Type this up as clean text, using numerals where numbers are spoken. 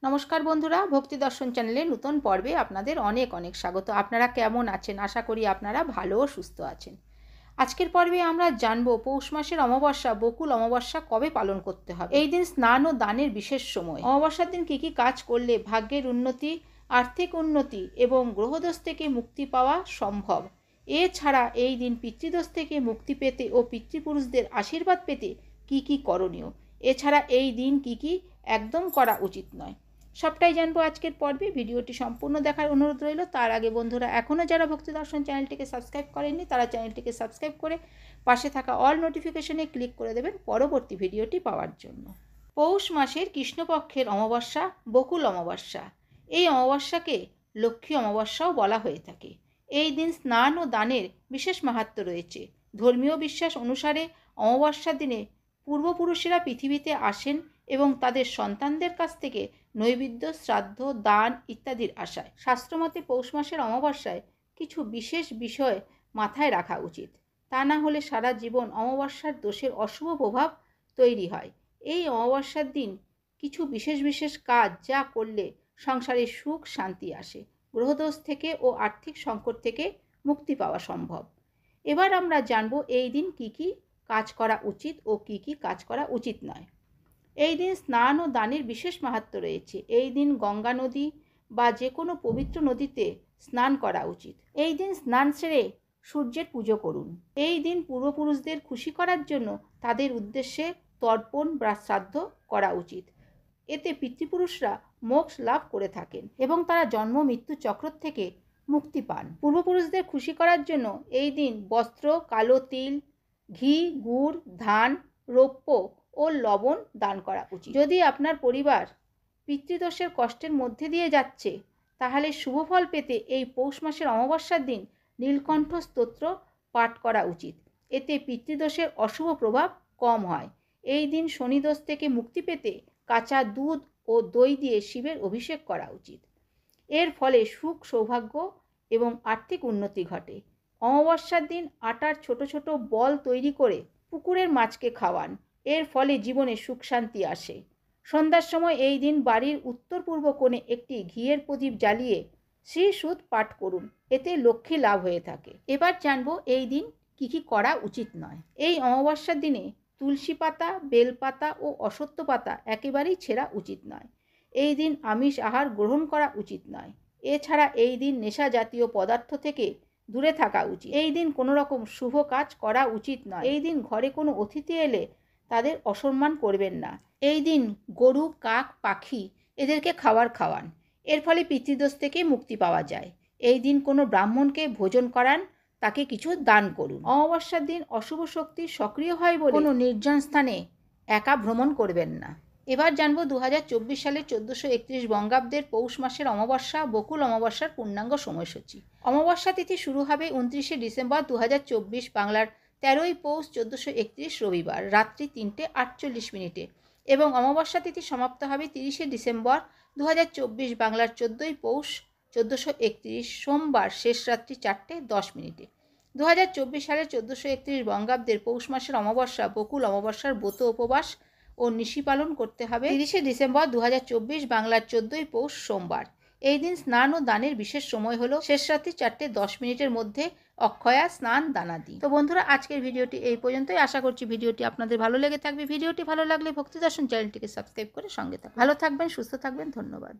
নমস্কার বন্ধুরা, ভক্তি দর্শন চ্যানেলে নতুন পর্বে আপনাদের অনেক অনেক স্বাগত। আপনারা কেমন আছেন? আশা করি আপনারা ভালো ও সুস্থ আছেন। আজকের পর্বে আমরা জানব পৌষ মাসের অমাবস্যা বকুল অমাবস্যা কবে পালন করতে হবে। এই দিন স্নান ও দানের বিশেষ সময়। অমাবস্যার দিন কী কী কাজ করলে ভাগ্যের উন্নতি, আর্থিক উন্নতি এবং গ্রহদোষ থেকে মুক্তি পাওয়া সম্ভব। এছাড়া এই দিন পিতৃদোষ থেকে মুক্তি পেতে ও পিতৃপুরুষদের আশীর্বাদ পেতে কী কী করণীয়, এছাড়া এই দিন কী কী একদম করা উচিত নয়, সবটাই জানবো আজকের পর্বে। ভিডিওটি সম্পূর্ণ দেখার অনুরোধ রইল। তার আগে বন্ধুরা, এখনও যারা ভক্তি দর্শন চ্যানেলটিকে সাবস্ক্রাইব করেননি তারা চ্যানেলটিকে সাবস্ক্রাইব করে পাশে থাকা অল নোটিফিকেশনে ক্লিক করে দেবেন পরবর্তী ভিডিওটি পাওয়ার জন্য। পৌষ মাসের কৃষ্ণপক্ষের অমাবস্যা বকুল অমাবস্যা। এই অমাবস্যাকে লক্ষ্মী অমাবস্যাও বলা হয়ে থাকে। এই দিন স্নান ও দানের বিশেষ মাহাত্ম্য রয়েছে। ধর্মীয় বিশ্বাস অনুসারে অমাবস্যার দিনে পূর্বপুরুষেরা পৃথিবীতে আসেন এবং তাদের সন্তানদের কাছ থেকে নৈবেদ্য, শ্রাদ্ধ, দান ইত্যাদির আশায়। শাস্ত্রমতে পৌষ মাসের অমাবস্যায় কিছু বিশেষ বিষয় মাথায় রাখা উচিত, তা না হলে সারা জীবন অমাবস্যার দোষের অশুভ প্রভাব তৈরি হয়। এই অমাবস্যার দিন কিছু বিশেষ কাজ যা করলে সংসারে সুখ শান্তি আসে, গ্রহদোষ থেকে ও আর্থিক সংকট থেকে মুক্তি পাওয়া সম্ভব। এবার আমরা জানব এই দিন কী কী কাজ করা উচিত ও কী কী কাজ করা উচিত নয়। এই দিন স্নান ও দানের বিশেষ মাহাত্ম্য রয়েছে। এই দিন গঙ্গা নদী বা যে কোনো পবিত্র নদীতে স্নান করা উচিত। এই দিন স্নান সেরে সূর্যের পুজো করুন। এই দিন পূর্বপুরুষদের খুশি করার জন্য তাদের উদ্দেশ্যে তর্পণ বা শ্রাদ্ধ করা উচিত। এতে পিতৃপুরুষরা মোক্ষ লাভ করে থাকেন এবং তারা জন্ম মৃত্যু চক্র থেকে মুক্তি পান। পূর্বপুরুষদের খুশি করার জন্য এই দিন বস্ত্র, কালো তিল, ঘি, গুড়, ধান, রৌপ্য ও লবণ দান করা উচিত। যদি আপনার পরিবার পিতৃদোষের কষ্টের মধ্যে দিয়ে যাচ্ছে, তাহলে শুভফল পেতে এই পৌষ মাসের অমাবস্যার দিন নীলকণ্ঠ স্তোত্র পাঠ করা উচিত। এতে পিতৃদোষের অশুভ প্রভাব কম হয়। এই দিন শনিদোষ থেকে মুক্তি পেতে কাঁচা দুধ ও দই দিয়ে শিবের অভিষেক করা উচিত। এর ফলে সুখ, সৌভাগ্য এবং আর্থিক উন্নতি ঘটে। অমাবস্যার দিন আটার ছোট ছোট বল তৈরি করে পুকুরের মাছকে খাওয়ান। এর ফলে জীবনে সুখ শান্তি আসে। সন্ধ্যার সময় এই দিন বাড়ির উত্তর পূর্ব কোণে একটি ঘিয়ের প্রদীপ জ্বালিয়ে শ্রী সুদ পাঠ করুন, এতে লক্ষ্মী লাভ হয়ে থাকে। এবার জানবো এই দিন কী কী করা উচিত নয়। এই অমাবস্যার দিনে তুলসী পাতা, বেলপাতা ও অশ্বত্থ পাতা একেবারেই ছেঁড়া উচিত নয়। এই দিন আমিষ আহার গ্রহণ করা উচিত নয়। এছাড়া এই দিন নেশা জাতীয় পদার্থ থেকে দূরে থাকা উচিত। এই দিন কোনো রকম শুভ কাজ করা উচিত নয়। এই দিন ঘরে কোনো অতিথি এলে তাদের অসম্মান করবেন না। এই দিন গরু, কাক, পাখি এদেরকে খাবার খাওয়ান। এর ফলে পিতৃদোষ থেকে মুক্তি পাওয়া যায়। এই দিন কোনো ব্রাহ্মণকে ভোজন করান, তাকে কিছু দান করুন। অমাবস্যার দিন অশুভ শক্তি সক্রিয় হয় বলে কোনো নির্জন স্থানে একা ভ্রমণ করবেন না। এবার জানবো 2024 সালের 1431 বঙ্গাব্দের পৌষ মাসের অমাবস্যা বকুল অমাবস্যার পূর্ণাঙ্গ সময়সূচি। অমাবস্যা তিথি শুরু হবে 29শে ডিসেম্বর 2024 বাংলার 13ই পৌষ 1431 রবিবার রাত্রি 3:48 এবং অমাবস্যা তিথি সমাপ্ত হবে 30শে ডিসেম্বর 2024 বাংলার 14ই পৌষ 1431 সোমবার শেষ রাত্রি 4:10। 2024 সালের 1431 বঙ্গাব্দের পৌষ মাসের অমাবস্যা বকুল অমাবস্যার ব্রত উপবাস ও নিশি পালন করতে হবে 30শে ডিসেম্বর 2024 বাংলার 14ই পৌষ সোমবার। এই দিন স্নান ও দানের বিশেষ সময় হলো শেষ রাত্রি 4:10 মধ্যে অক্ষয়া স্নান দানাদি। তো বন্ধুরা, আজকের ভিডিওটি এই পর্যন্তই। আশা করছি ভিডিওটি আপনাদের ভালো লেগে থাকবে। ভিডিওটি ভালো লাগলে ভক্তি দর্শন চ্যানেলটিকে সাবস্ক্রাইব করে সঙ্গে থাকবেন। ভালো থাকবেন, সুস্থ থাকবেন। ধন্যবাদ।